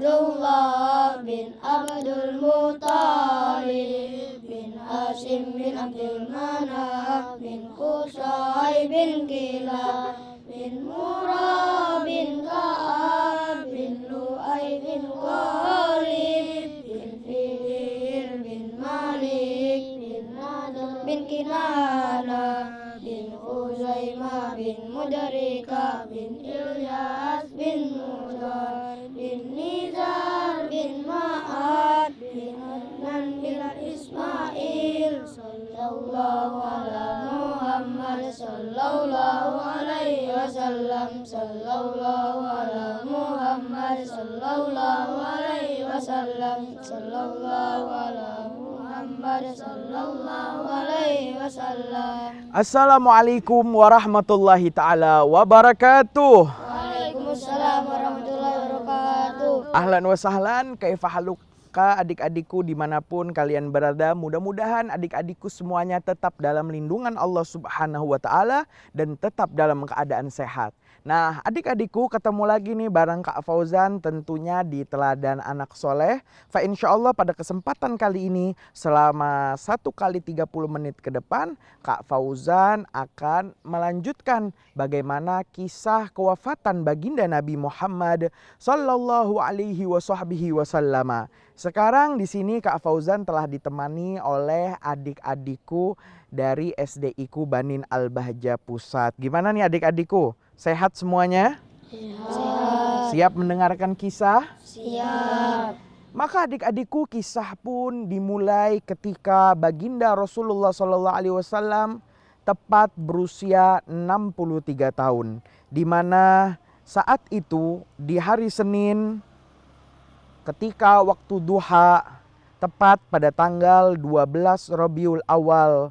Abdullah bin Abdul Muttalib bin Hashim bin Abdul Manaf bin Qusay bin Kilab bin Murrah bin Ka'ab bin Lu'ay bin Ghalib bin Fihr bin Malik bin Nadr bin Kinana bin Khuzaimah bin Mudrika bin Ilyas bin Mudar bin Nizar bin Ma'ad bin Adnan bin Ismail sallallahu ala Muhammad sallallahu alaihi wasallam sallallahu ala Muhammad sallallahu alaihi wasallam sallallahu ala Muhammad sallallahu alaihi wasallam. Assalamualaikum warahmatullahi ta'ala wabarakatuh. Waalaikumsalam warahmatullahi wabarakatuh. Ahlan wa sahlan, kaifa haluka adik-adikku dimanapun kalian berada. Mudah-mudahan adik-adikku semuanya tetap dalam lindungan Allah subhanahu wa ta'ala dan tetap dalam keadaan sehat. Nah, adik-adikku ketemu lagi nih bareng Kak Fauzan tentunya di Teladan Anak Soleh. Fa insyaallah pada kesempatan kali ini selama 1 kali 30 menit ke depan Kak Fauzan akan melanjutkan bagaimana kisah kewafatan baginda Nabi Muhammad sallallahu alaihi wasallam. Sekarang di sini Kak Fauzan telah ditemani oleh adik-adikku dari SDIku Banin Al-Bahjah Pusat. Gimana nih adik-adikku? Sehat semuanya? Sehat. Siap mendengarkan kisah? Siap. Maka adik-adikku kisah pun dimulai ketika baginda Rasulullah SAW tepat berusia 63 tahun. Di mana saat itu di hari Senin ketika waktu duha tepat pada tanggal 12 Rabiul Awal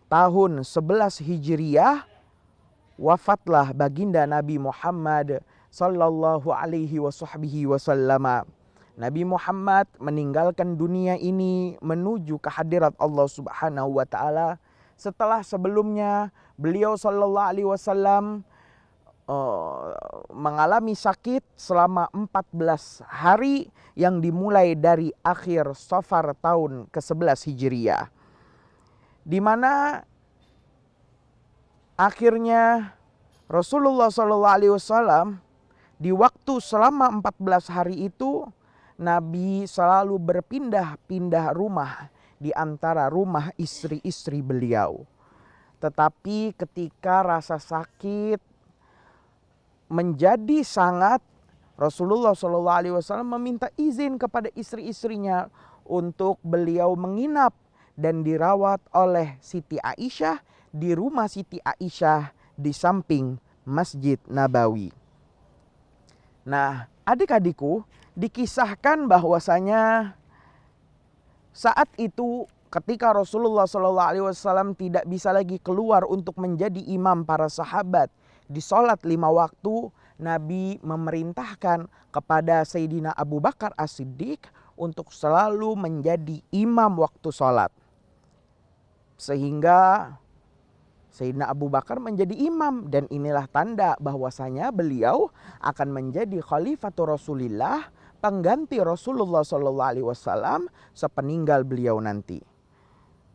tahun 11 Hijriah, wafatlah baginda Nabi Muhammad sallallahu alaihi wasallam. Nabi Muhammad meninggalkan dunia ini menuju ke hadirat Allah Subhanahu wa taala setelah sebelumnya beliau sallallahu alaihi wasallam mengalami sakit selama 14 hari yang dimulai dari akhir Safar tahun ke-11 Hijriah. Di mana akhirnya Rasulullah SAW di waktu selama 14 hari itu Nabi selalu berpindah-pindah rumah di antara rumah istri-istri beliau. Tetapi ketika rasa sakit menjadi sangat, Rasulullah SAW meminta izin kepada istri-istrinya untuk beliau menginap dan dirawat oleh Siti Aisyah di rumah Siti Aisyah di samping Masjid Nabawi. Nah, adik-adikku, dikisahkan bahwasanya saat itu ketika Rasulullah SAW tidak bisa lagi keluar untuk menjadi imam para sahabat di sholat 5 waktu, Nabi memerintahkan kepada Sayyidina Abu Bakar As-Siddiq untuk selalu menjadi imam waktu sholat. Sehingga Sayyidina Abu Bakar menjadi imam dan inilah tanda bahwasanya beliau akan menjadi khalifatul Rasulillah, pengganti Rasulullah SAW sepeninggal beliau nanti.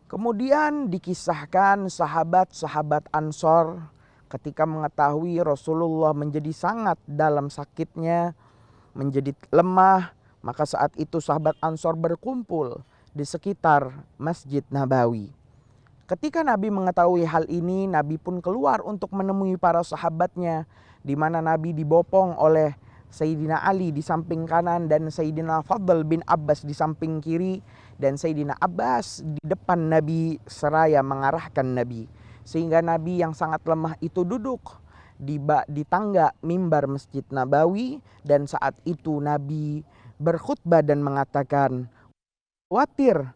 Kemudian dikisahkan sahabat-sahabat Ansor ketika mengetahui Rasulullah menjadi sangat dalam sakitnya, menjadi lemah, maka saat itu sahabat Ansor berkumpul di sekitar Masjid Nabawi. Ketika Nabi mengetahui hal ini, Nabi pun keluar untuk menemui para sahabatnya, di mana Nabi dibopong oleh Sayyidina Ali di samping kanan dan Sayyidina Fadl bin Abbas di samping kiri, dan Sayyidina Abbas di depan Nabi seraya mengarahkan Nabi. Sehingga Nabi yang sangat lemah itu duduk di tangga mimbar Masjid Nabawi, dan saat itu Nabi berkhutbah dan mengatakan, khawatir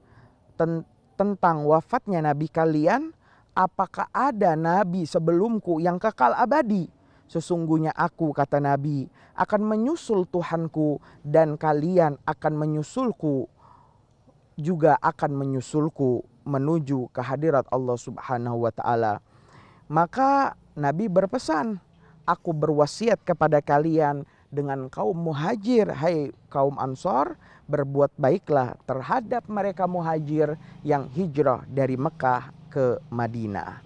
tentang wafatnya Nabi kalian, apakah ada Nabi sebelumku yang kekal abadi? Sesungguhnya aku, kata Nabi, akan menyusul Tuhanku dan kalian akan menyusulku, juga akan menyusulku menuju ke hadirat Allah Subhanahu wa ta'ala. Maka Nabi berpesan, aku berwasiat kepada kalian dengan kaum muhajir. Hai kaum Ansor, berbuat baiklah terhadap mereka muhajir yang hijrah dari Mekah ke Madinah.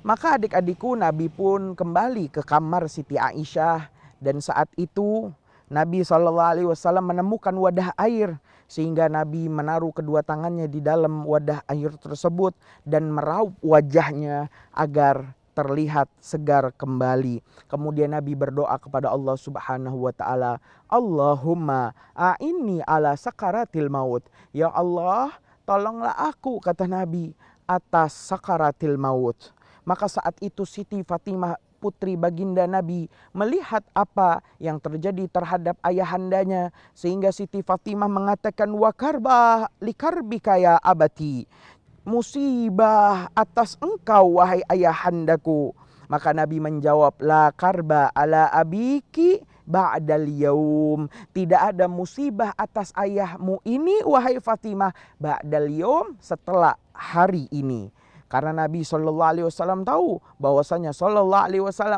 Maka adik-adikku, Nabi pun kembali ke kamar Siti Aisyah, dan saat itu Nabi SAW menemukan wadah air, sehingga Nabi menaruh kedua tangannya di dalam wadah air tersebut dan meraup wajahnya agar terlihat segar kembali. Kemudian Nabi berdoa kepada Allah Subhanahu wa taala, Allahumma a'inni ala sakaratil maut. Ya Allah, tolonglah aku, kata Nabi, atas sakaratil maut. Maka saat itu Siti Fatimah, putri baginda Nabi, melihat apa yang terjadi terhadap ayahandanya, sehingga Siti Fatimah mengatakan, wa karbah likarbika ya abati, musibah atas engkau wahai ayahandaku. Maka Nabi menjawab, la karba ala abiki ba'dal yaum. Tidak ada musibah atas ayahmu ini wahai Fatimah ba'dal yaum, setelah hari ini. Karena Nabi SAW tahu bahwasanya SAW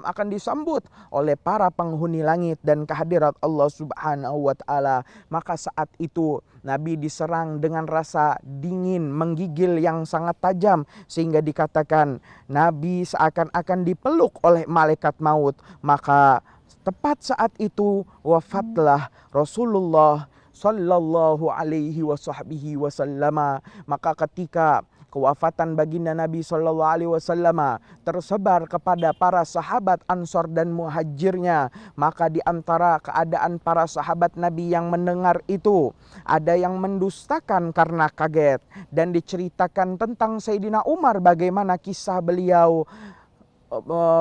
akan disambut oleh para penghuni langit dan kehadirat Allah Subhanahu wa taala. Maka saat itu Nabi diserang dengan rasa dingin menggigil yang sangat tajam, sehingga dikatakan Nabi seakan-akan dipeluk oleh malaikat maut. Maka tepat saat itu wafatlah Rasulullah sallallahu alaihi wasallam. Maka ketika kewafatan baginda Nabi sallallahu alaihi wasallam tersebar kepada para sahabat Ansor dan Muhajirnya, maka di antara keadaan para sahabat Nabi yang mendengar itu, ada yang mendustakan karena kaget, dan diceritakan tentang Sayyidina Umar bagaimana kisah beliau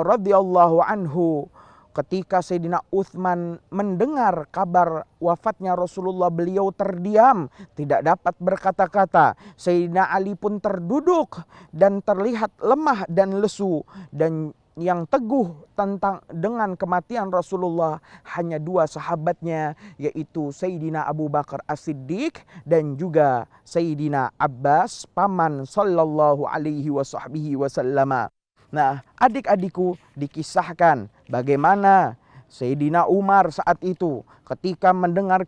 radhiyallahu anhu. Ketika Sayyidina Uthman mendengar kabar wafatnya Rasulullah, beliau terdiam, tidak dapat berkata-kata. Sayyidina Ali pun terduduk dan terlihat lemah dan lesu. Dan yang teguh dengan kematian Rasulullah hanya dua sahabatnya, yaitu Sayyidina Abu Bakar As-Siddiq dan juga Sayyidina Abbas, paman sallallahu alaihi wasallam. Nah, adik-adikku, dikisahkan bagaimana Sayyidina Umar saat itu ketika mendengar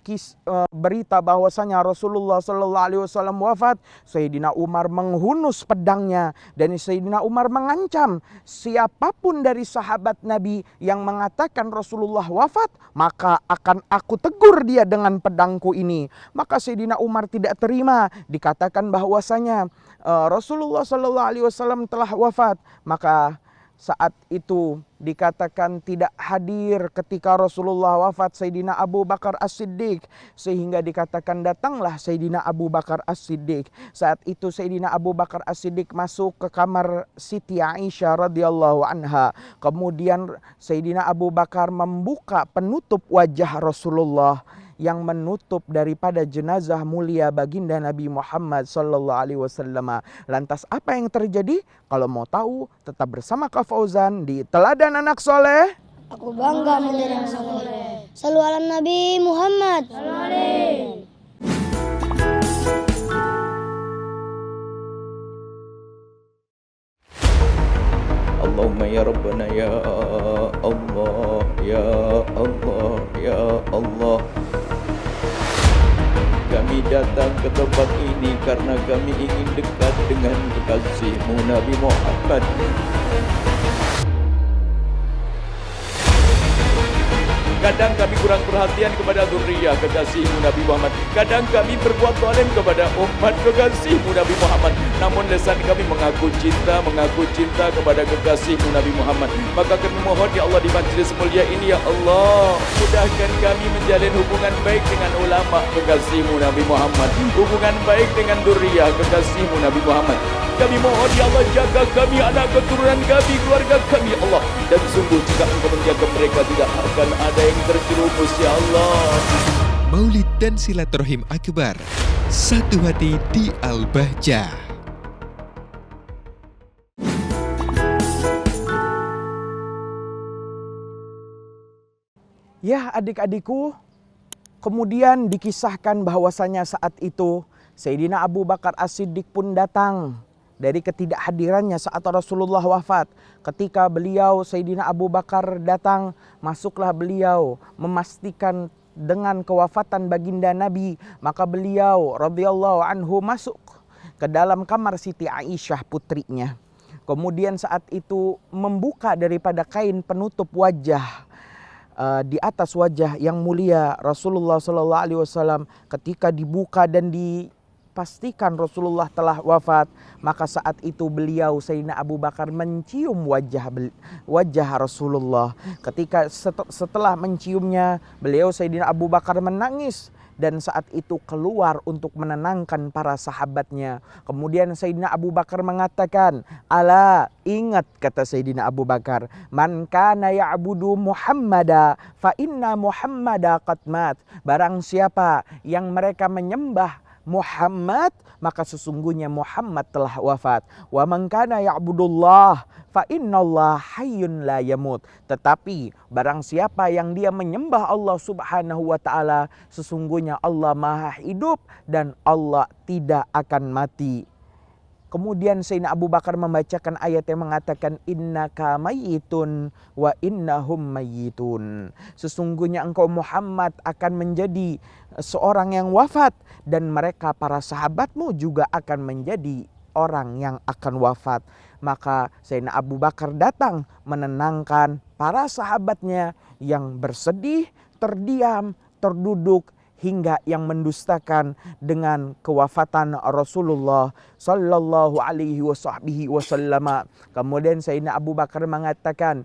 berita bahwasanya Rasulullah SAW wafat, Sayyidina Umar menghunus pedangnya, dan Sayyidina Umar mengancam siapapun dari sahabat Nabi yang mengatakan Rasulullah wafat, maka akan aku tegur dia dengan pedangku ini. Maka Sayyidina Umar tidak terima dikatakan bahwasanya Rasulullah SAW telah wafat. Maka saat itu dikatakan tidak hadir ketika Rasulullah wafat Sayyidina Abu Bakar As-Siddiq, sehingga dikatakan datanglah Sayyidina Abu Bakar As-Siddiq. Saat itu Sayyidina Abu Bakar As-Siddiq masuk ke kamar Siti Aisyah radhiyallahu anha. Kemudian Sayyidina Abu Bakar membuka penutup wajah Rasulullah yang menutup daripada jenazah mulia baginda Nabi Muhammad sallallahu alaihi wasallam. Lantas apa yang terjadi? Kalau mau tahu, tetap bersama Kak Fauzan di Teladan Anak Soleh. Aku bangga menjadi anak soleh. Sallu ala Nabi Muhammad. Allahumma ya Rabbana ya Allah, ya Allah, ya Allah. Kami datang ke tempat ini karena kami ingin dekat dengan kekasihmu Nabi Muhammad. Kadang kami kurang perhatian kepada zuriyah kekasihmu Nabi Muhammad. Kadang kami berbuat zalim kepada umat kekasihmu Nabi Muhammad. Namun lisan kami mengaku cinta kepada kekasihmu Nabi Muhammad. Maka kami mohon ya Allah, di majlis mulia ini ya Allah, mudahkan kami menjalin hubungan baik dengan ulama kekasihmu Nabi Muhammad, hubungan baik dengan zuriyah kekasihmu Nabi Muhammad. Kami mohon ya Allah, jaga kami, anak keturunan kami, keluarga kami ya Allah. Dan sungguh jika Engkau menjaga mereka, tidak akan ada yang terjerumus ya Allah. Maulid dan Silaturahim Akbar, satu hati di Al-Bahjah. Ya adik-adikku, kemudian dikisahkan bahwasanya saat itu Sayyidina Abu Bakar As-Siddiq pun datang dari ketidakhadirannya saat Rasulullah wafat. Ketika beliau Sayyidina Abu Bakar datang, masuklah beliau memastikan dengan kewafatan baginda Nabi, maka beliau radhiyallahu anhu masuk ke dalam kamar Siti Aisyah putrinya. Kemudian saat itu membuka daripada kain penutup wajah di atas wajah yang mulia Rasulullah sallallahu alaihi wasallam. Ketika dibuka dan dipastikan Rasulullah telah wafat, maka saat itu beliau Sayyidina Abu Bakar mencium wajah Rasulullah. Ketika setelah menciumnya, beliau Sayyidina Abu Bakar menangis dan saat itu keluar untuk menenangkan para sahabatnya. Kemudian Sayyidina Abu Bakar mengatakan, "Ala, ingat," kata Sayyidina Abu Bakar, "man kana ya'budu Muhammada fa inna Muhammada qad mat." Barang siapa yang mereka menyembah Muhammad, maka sesungguhnya Muhammad telah wafat. Wa man kana ya'budullah fa innallah hayyun la yamut. Tetapi barang siapa yang dia menyembah Allah Subhanahu wa taala, sesungguhnya Allah Maha hidup dan Allah tidak akan mati. Kemudian Sayyidina Abu Bakar membacakan ayat yang mengatakan innaka mayyitun wa innahum mayyitun. Sesungguhnya engkau Muhammad akan menjadi seorang yang wafat dan mereka para sahabatmu juga akan menjadi orang yang akan wafat. Maka Sayyidina Abu Bakar datang menenangkan para sahabatnya yang bersedih, terdiam, terduduk, hingga yang mendustakan dengan kewafatan Rasulullah sallallahu alaihi wasallam. Kemudian Sayyidina Abu Bakar mengatakan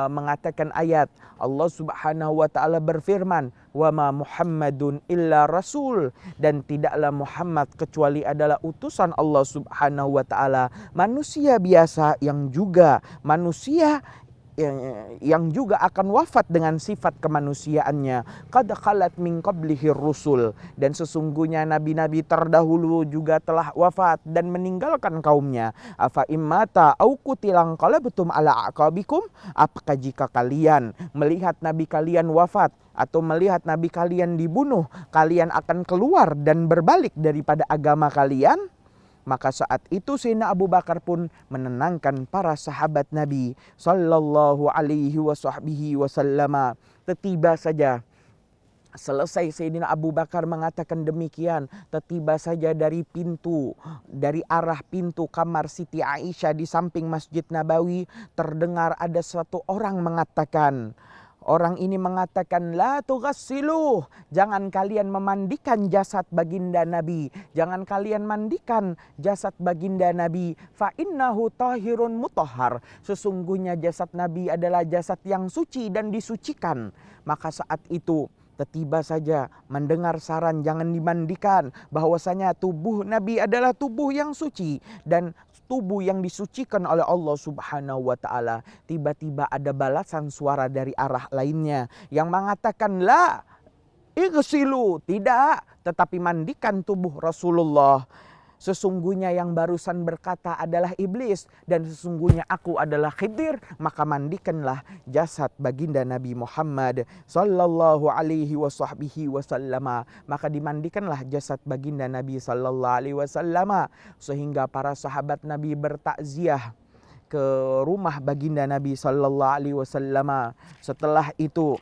mengatakan ayat Allah Subhanahu wa taala berfirman, "Wa ma Muhammadun illa rasul," dan tidaklah Muhammad kecuali adalah utusan Allah Subhanahu wa taala, manusia biasa yang juga manusia yang juga akan wafat dengan sifat kemanusiaannya. Qad khalat min qablihi rusul, dan sesungguhnya nabi-nabi terdahulu juga telah wafat dan meninggalkan kaumnya. Afa immata au qutilan qalabtum ala aqabikum, apakah jika kalian melihat nabi kalian wafat atau melihat nabi kalian dibunuh, kalian akan keluar dan berbalik daripada agama kalian? Maka saat itu Sayyidina Abu Bakar pun menenangkan para sahabat Nabi sallallahu alaihi wasallam. Tiba saja selesai Sayyidina Abu Bakar mengatakan demikian, tiba saja dari arah pintu kamar Siti Aisyah di samping Masjid Nabawi terdengar ada satu orang mengatakan, orang ini mengatakan, "La tughassilu," jangan kalian memandikan jasad baginda Nabi, jangan kalian mandikan jasad baginda Nabi, fa innahu tahirun mutahhar, sesungguhnya jasad Nabi adalah jasad yang suci dan disucikan. Maka saat itu tiba saja mendengar saran jangan dimandikan, bahwasanya tubuh Nabi adalah tubuh yang suci dan tubuh yang disucikan oleh Allah Subhanahu wa taala. Tiba-tiba ada balasan suara dari arah lainnya yang mengatakan, "La ighsilu," tidak, tetapi mandikan tubuh Rasulullah. Sesungguhnya yang barusan berkata adalah iblis dan sesungguhnya aku adalah Khidir, maka mandikanlah jasad baginda Nabi Muhammad sallallahu alaihi wasallam. Maka dimandikanlah jasad baginda Nabi sallallahu alaihi wasallam sehingga para sahabat Nabi bertakziah ke rumah baginda Nabi sallallahu alaihi wasallam. Setelah itu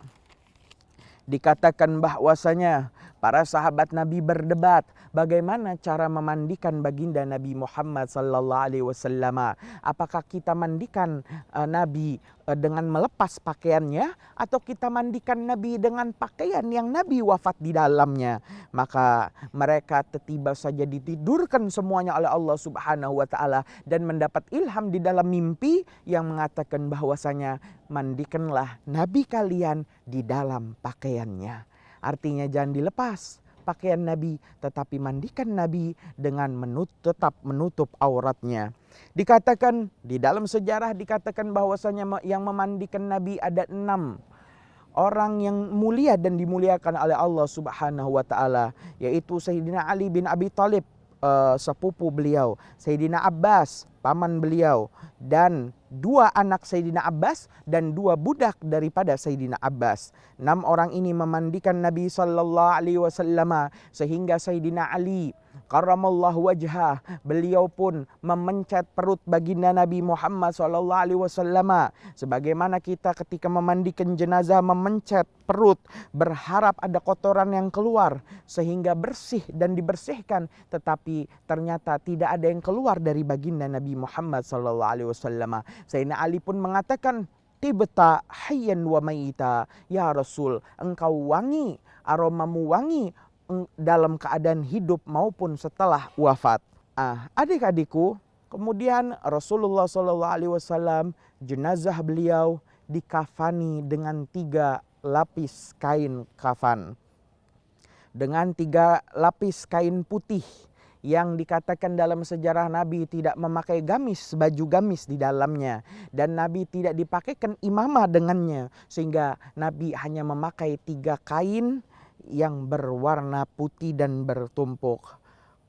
dikatakan bahwasanya para sahabat Nabi berdebat bagaimana cara memandikan baginda Nabi Muhammad sallallahu alaihi wasallam. Apakah kita mandikan Nabi dengan melepas pakaiannya atau kita mandikan Nabi dengan pakaian yang Nabi wafat di dalamnya? Maka mereka tiba saja ditidurkan semuanya oleh Allah Subhanahu wa taala dan mendapat ilham di dalam mimpi yang mengatakan bahwasanya mandikanlah Nabi kalian di dalam pakaiannya. Artinya jangan dilepas pakaian Nabi, tetapi mandikan Nabi dengan tetap menutup auratnya. Dikatakan di dalam sejarah dikatakan bahwasanya yang memandikan Nabi ada 6 orang yang mulia dan dimuliakan oleh Allah Subhanahu wa taala, yaitu Sayyidina Ali bin Abi Thalib, sepupu beliau, Sayyidina Abbas, paman beliau, dan 2 anak Sayyidina Abbas dan 2 budak daripada Sayyidina Abbas. 6 orang ini memandikan Nabi sallallahu alaihi wasallam sehingga Sayyidina Ali karramallahu wajhah, beliau pun memencet perut baginda Nabi Muhammad SAW. Sebagaimana kita ketika memandikan jenazah memencet perut, berharap ada kotoran yang keluar sehingga bersih dan dibersihkan, tetapi ternyata tidak ada yang keluar dari baginda Nabi Muhammad SAW. Sayyidina Ali pun mengatakan, tibta hayyan wa maita, ya Rasul, engkau wangi, aromamu wangi dalam keadaan hidup maupun setelah wafat. Adik-adikku, kemudian Rasulullah SAW, jenazah beliau dikafani dengan 3 lapis kain kafan, dengan 3 lapis kain putih yang dikatakan dalam sejarah Nabi tidak memakai gamis, baju gamis di dalamnya, dan Nabi tidak dipakaikan imamah dengannya, sehingga Nabi hanya memakai 3 kain yang berwarna putih dan bertumpuk.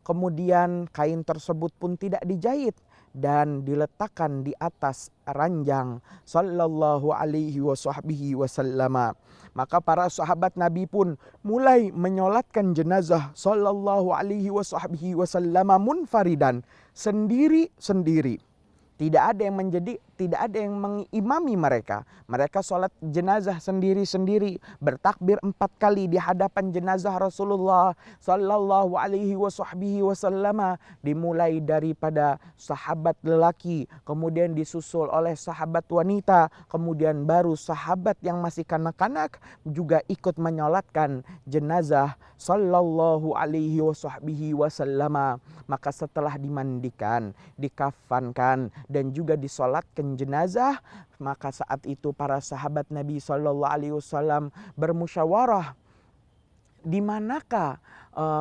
Kemudian kain tersebut pun tidak dijahit dan diletakkan di atas ranjang sallallahu alaihi wasallam. Maka para sahabat Nabi pun mulai menyolatkan jenazah sallallahu alaihi wasallam munfaridan, sendiri-sendiri. Tidak ada yang mengimami mereka. Mereka sholat jenazah sendiri-sendiri, bertakbir 4 kali di hadapan jenazah Rasulullah sallallahu alaihi wasallam, dimulai daripada sahabat lelaki, kemudian disusul oleh sahabat wanita, kemudian baru sahabat yang masih kanak-kanak juga ikut menyolatkan jenazah sallallahu alaihi wasallam. Maka setelah dimandikan, dikafankan, dan juga disolatkan jenazah, maka saat itu para sahabat Nabi SAW bermusyawarah, di manakah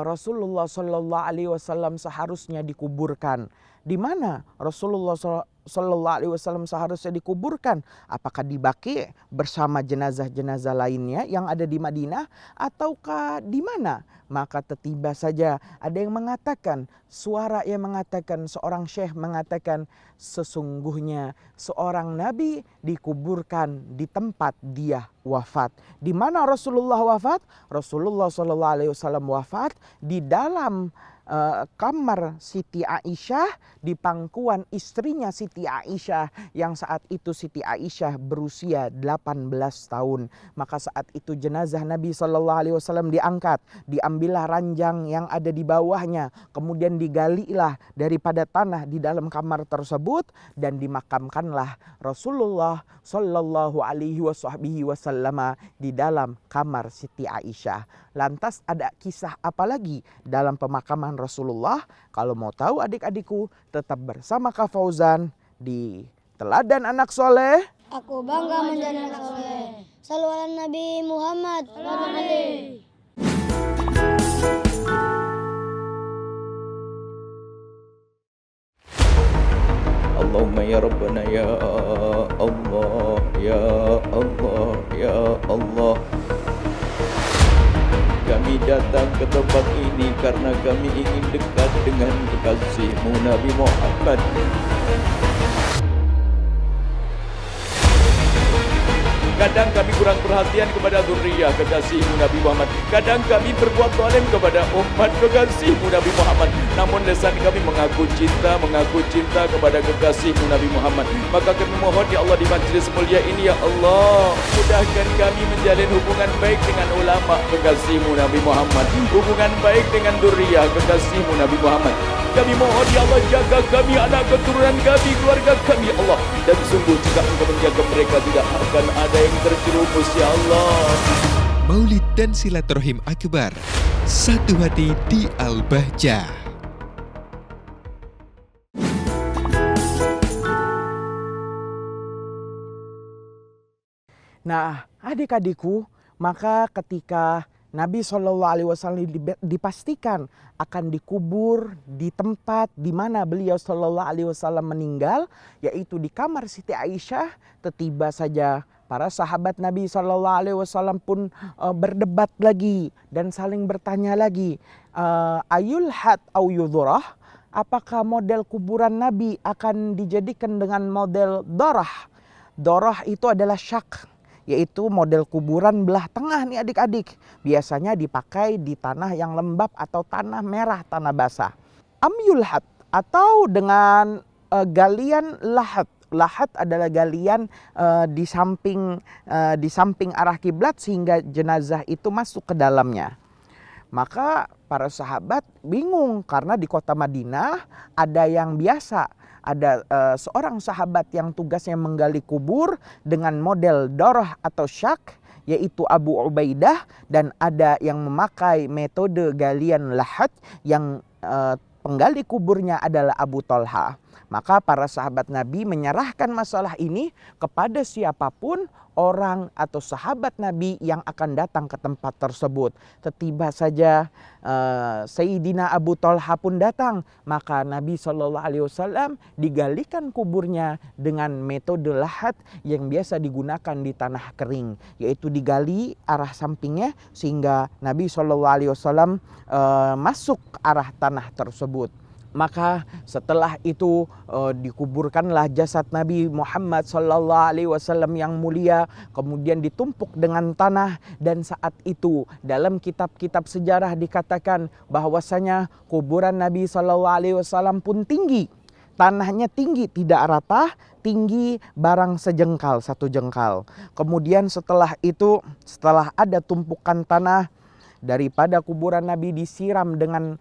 Rasulullah SAW seharusnya dikuburkan? Di mana Rasulullah SAW seharusnya dikuburkan? Apakah di Baqi bersama jenazah-jenazah lainnya yang ada di Madinah, ataukah di mana? Maka tiba saja ada yang mengatakan, suara yang mengatakan, seorang syekh mengatakan, sesungguhnya seorang nabi dikuburkan di tempat dia wafat. Di mana Rasulullah wafat? Rasulullah SAW wafat di dalam kamar Siti Aisyah, di pangkuan istrinya Siti Aisyah, yang saat itu Siti Aisyah berusia 18 tahun. Maka saat itu jenazah Nabi SAW diangkat, diambillah ranjang yang ada di bawahnya, kemudian digalilah daripada tanah di dalam kamar tersebut, dan dimakamkanlah Rasulullah SAW di dalam kamar Siti Aisyah. Lantas ada kisah apa lagi dalam pemakaman Rasulullah? Kalau mau tahu adik-adikku, tetap bersama Kak Fauzan di Teladan Anak Soleh. Aku bangga menjadi anak soleh. Sallu ala Nabi Muhammad. Allahumma ya Rabbana ya Allah, ya Allah, ya Allah. Kami datang ke tempat ini karena kami ingin dekat dengan kekasih-Mu Nabi Muhammad. Kadang kami kurang perhatian kepada zuriyah kekasih-Mu Nabi Muhammad. Kadang kami berbuat zalim kepada umat kekasih-Mu Nabi Muhammad. Namun lisan kami mengaku cinta kepada kekasih-Mu Nabi Muhammad. Maka kami mohon ya Allah, di majlis mulia ini ya Allah, mudahkan kami menjalin hubungan baik dengan ulama kekasih-Mu Nabi Muhammad, hubungan baik dengan zuriyah kekasih-Mu Nabi Muhammad. Kami mohon ya Allah, jaga kami, anak keturunan kami, keluarga kami ya Allah. Dan sungguh jika Engkau menjaga mereka, tidak akan ada yang terjerumus ya Allah. Maulid dan Silaturahim Akbar, satu hati di Al-Bahjah. Nah, adik-adikku, maka ketika Nabi SAW dipastikan akan dikubur di tempat di mana beliau SAW meninggal, yaitu di kamar Siti Aisyah, tiba saja para sahabat Nabi SAW pun berdebat lagi dan saling bertanya lagi, ayul had au yudhurah, apakah model kuburan Nabi akan dijadikan dengan model dorah? Dorah itu adalah syak, yaitu model kuburan belah tengah nih adik-adik. Biasanya dipakai di tanah yang lembab atau tanah merah, tanah basah. Am yulhat atau dengan galian lahat. Lahat adalah galian di samping arah kiblat sehingga jenazah itu masuk ke dalamnya. Maka para sahabat bingung karena di kota Madinah ada yang biasa. Ada seorang sahabat yang tugasnya menggali kubur dengan model doroh atau syak, yaitu Abu Ubaidah, dan ada yang memakai metode galian lahat yang penggali kuburnya adalah Abu Thalha. Maka para sahabat Nabi menyerahkan masalah ini kepada siapapun orang atau sahabat Nabi yang akan datang ke tempat tersebut. Setiba saja Sayyidina Abu Thalha pun datang, maka Nabi SAW digalikan kuburnya dengan metode lahat yang biasa digunakan di tanah kering, yaitu digali arah sampingnya sehingga Nabi SAW masuk arah tanah tersebut. Maka setelah itu dikuburkanlah jasad Nabi Muhammad SAW yang mulia, kemudian ditumpuk dengan tanah. Dan saat itu dalam kitab-kitab sejarah dikatakan bahwasanya kuburan Nabi SAW pun tinggi. Tanahnya tinggi, tidak rata, tinggi barang sejengkal, 1 jengkal. Kemudian setelah itu, setelah ada tumpukan tanah, daripada kuburan Nabi disiram dengan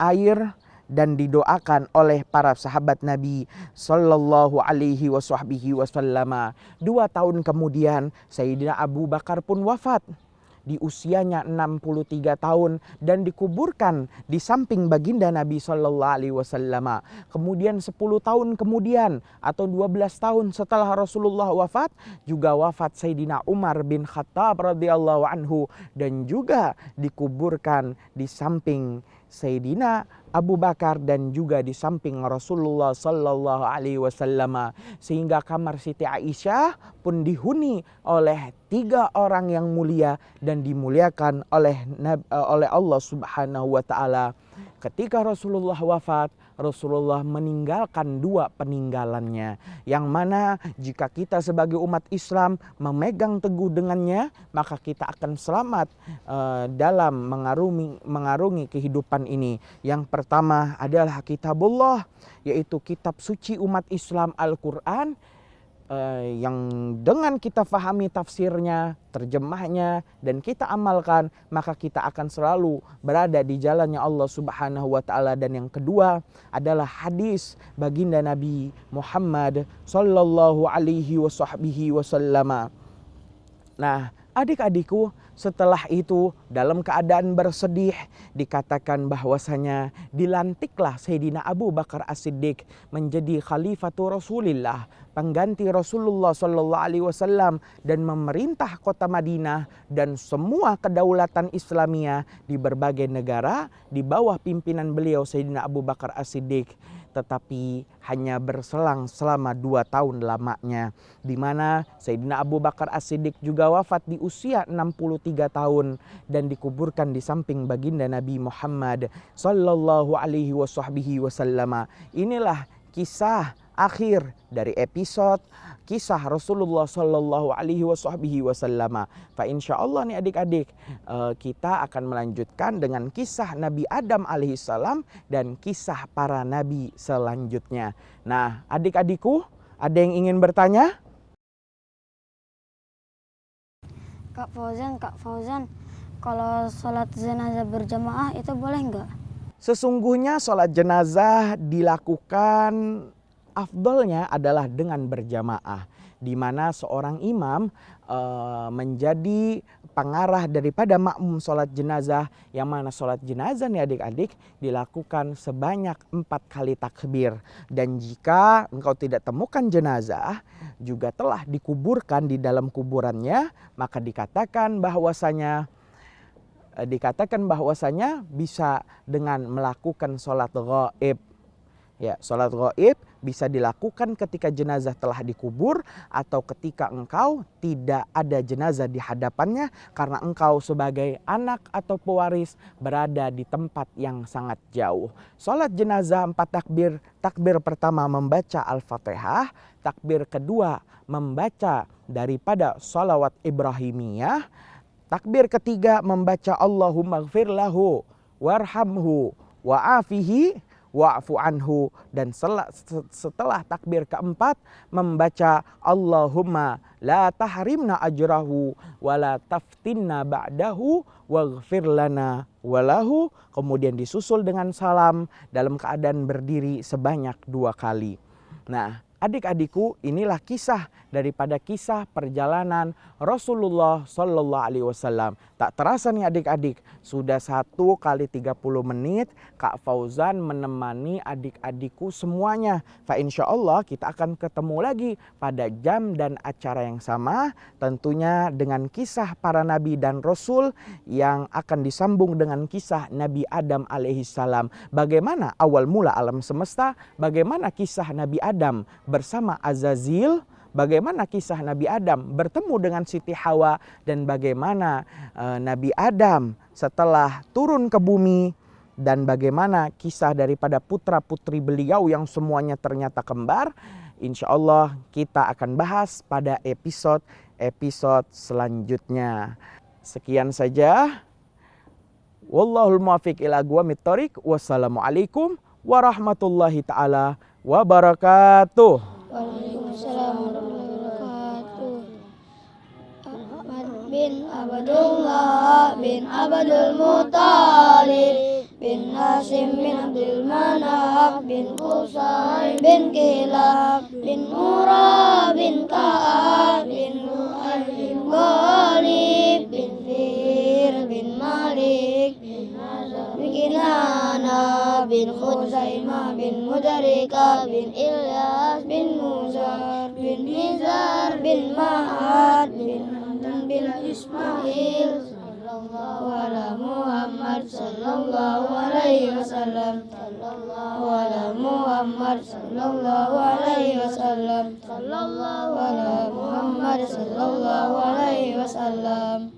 air dan didoakan oleh para sahabat Nabi sallallahu alaihi wasallam. 2 tahun kemudian Sayyidina Abu Bakar pun wafat di usianya 63 tahun dan dikuburkan di samping baginda Nabi sallallahu alaihi wasallam. Kemudian 10 tahun kemudian atau 12 tahun setelah Rasulullah wafat, juga wafat Sayyidina Umar bin Khattab radhiyallahu anhu dan juga dikuburkan di samping Sayyidina Abu Bakar dan juga di samping Rasulullah sallallahu alaihi wasallam, sehingga kamar Siti Aisyah pun dihuni oleh 3 orang yang mulia dan dimuliakan oleh Allah Subhanahu wa taala. Ketika Rasulullah wafat, Rasulullah meninggalkan 2 peninggalannya, yang mana jika kita sebagai umat Islam memegang teguh dengannya, maka kita akan selamat dalam mengarungi kehidupan ini. Yang pertama adalah kitabullah, yaitu kitab suci umat Islam, Al-Quran, yang dengan kita fahami tafsirnya, terjemahnya, dan kita amalkan, maka kita akan selalu berada di jalannya Allah Subhanahu wa taala. Dan yang kedua adalah hadis baginda Nabi Muhammad sallallahu alaihi wasallam. Nah, adik-adikku, setelah itu dalam keadaan bersedih dikatakan bahwasanya dilantiklah Sayyidina Abu Bakar As-Siddiq menjadi Khalifatul Rasulillah, pengganti Rasulullah sallallahu alaihi wasallam, dan memerintah kota Madinah dan semua kedaulatan Islamiyah di berbagai negara di bawah pimpinan beliau Sayyidina Abu Bakar As-Siddiq. Tetapi hanya berselang selama 2 tahun lamanya, di mana Sayyidina Abu Bakar As-Siddiq juga wafat di usia 63 tahun dan dikuburkan di samping baginda Nabi Muhammad sallallahu alaihi wasallam. Inilah kisah akhir dari episode kisah Rasulullah sallallahu alaihi wasallam. Fa insyaallah nih adik-adik, kita akan melanjutkan dengan kisah Nabi Adam alaihissalam dan kisah para nabi selanjutnya. Nah, adik-adikku, ada yang ingin bertanya? Kak Fauzan, kalau sholat jenazah berjamaah itu boleh nggak? Sesungguhnya sholat jenazah dilakukan, afdolnya adalah dengan berjamaah, di mana seorang imam menjadi pengarah daripada makmum sholat jenazah, yang mana sholat jenazah nih adik-adik dilakukan sebanyak 4 kali takbir. Dan jika engkau tidak temukan jenazah juga telah dikuburkan di dalam kuburannya, maka dikatakan bahwasanya bisa dengan melakukan sholat ghaib. Ya, sholat ghaib bisa dilakukan ketika jenazah telah dikubur atau ketika engkau tidak ada jenazah di hadapannya karena engkau sebagai anak atau pewaris berada di tempat yang sangat jauh. Sholat jenazah 4 takbir. Takbir pertama membaca Al-Fatihah, takbir kedua membaca daripada sholawat Ibrahimiyah, takbir ketiga membaca Allahumma gfir lahu warhamhu wa'afihi wa'fu anhu, dan setelah takbir keempat membaca Allahumma la tahrimna ajrahu wa la taftinna ba'dahu waghfir lana walahu, kemudian disusul dengan salam dalam keadaan berdiri sebanyak 2 kali. Nah, adik-adikku, inilah kisah daripada kisah perjalanan Rasulullah Sallallahu Alaihi Wasallam. Tak terasa nih adik-adik, sudah 1 kali 30 menit Kak Fauzan menemani adik-adikku semuanya. Fa insya Allah kita akan ketemu lagi pada jam dan acara yang sama. Tentunya dengan kisah para nabi dan rasul yang akan disambung dengan kisah Nabi Adam alaihissalam. Bagaimana awal mula alam semesta, bagaimana kisah Nabi Adam bersama Azazil, bagaimana kisah Nabi Adam bertemu dengan Siti Hawa, dan bagaimana Nabi Adam setelah turun ke bumi, dan bagaimana kisah daripada putra-putri beliau yang semuanya ternyata kembar. Insya Allah kita akan bahas pada episode selanjutnya. Sekian saja. Wallahul muwaffiq ila aqwamit thoriq. Wassalamualaikum warahmatullahi taala wabarakatuh. Waalaikumsalam warahmatullahi wabarakatuh. Ahmad bin Abdullah bin Abdul Muttalib bin Hasim bin Abdul Manaf bin Qusay bin Kilab bin Murrah bin Ka'ab bin Lu'ay bin Ghalib bin Fir bin Malik bin Nazar bin Kinana bin Khuzaimah bin Mudarika bin Ilyas bin Muzar bin Nizar bin Ma'ad bin Hamdan bin Ismail. Sallallahu ala Muhammad sallallahu alaihi wasallam. Sallallahu ala Muhammad sallallahu alaihi wasallam. Sallallahu ala Muhammad sallallahu alaihi wasallam.